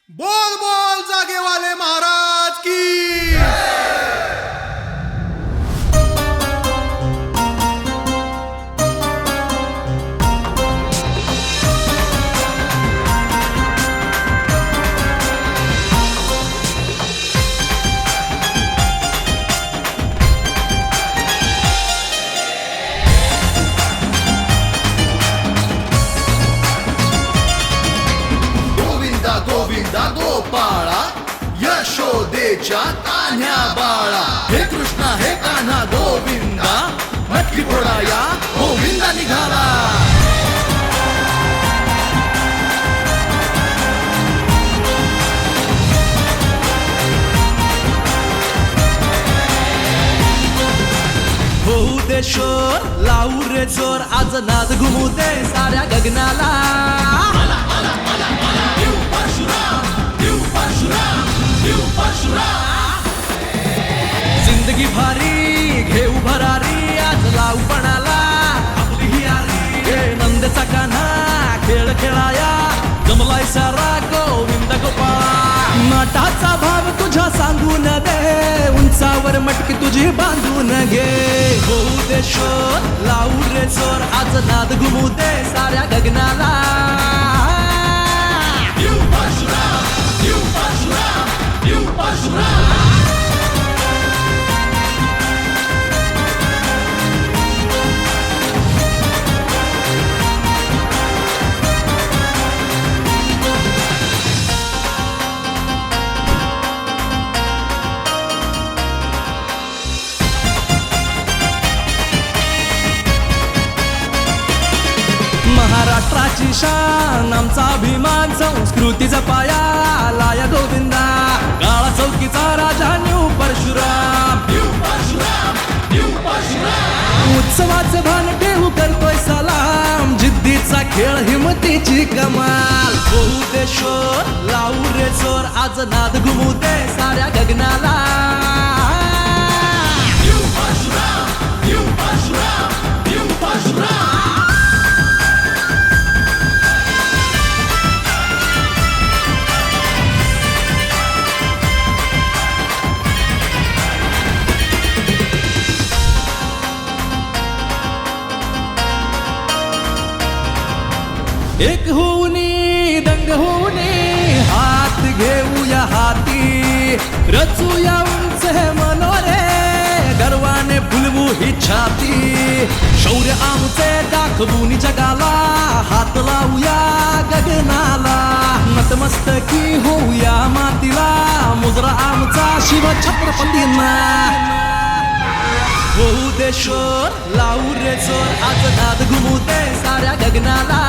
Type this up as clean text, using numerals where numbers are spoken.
बोल बोल जागे वाले महाराज की। गोविंदा गोविंदा गोपाळा यशोदेच्या कान्ह्या बाळा, हे कृष्णा हे कान्हा गोविंदा, मटकी फोडा या गोविंदा निघाला. होऊ दे शोर, लावू रे जोर, आज नाद घुमू दे साऱ्या गगनाला. जिंदगी भारी घेऊ भरारी, आज लावू पणाला आपली ही आरी. हे नंदचा कान्हा खेळ खेळाया, जमलाय सारा गोविंद गोपाळा. नाटाचा भाव तुझ्या सांगून दे, उंचावर मटकी तुझी बांधून घे. होऊ दे शोर, लावू रे जोर, आज नाद घुमू दे साऱ्या गगनाला. महाराष्ट्राची शान, आमचा अभिमान, संस्कृतीचा पाया लाया गोविंदा. काळा चौकीचा राजा न्यू परशुराम. उत्सवाचं भान ठेवू करतोय सलाम, जिद्दीचा खेळ हिमतीची कमाल. होऊ दे शोर, लावू रे जोर, आज नाद घुमू दे साऱ्या गगनाला. एक होऊनी दंग होऊनी, हात घेऊया हाती, रचूया उंच हे मनोरे, गर्वाने फुलवू ही छाती. शौर्य आमचे दाखवून जगाला, हात लावूया गगनाला. नतमस्तकी होऊया मातीला, मुजरा आमचा शिव छत्रपतींना. होऊ दे शोर, लावू रे जोर, आज नाद घुमू दे साऱ्या गगनाला.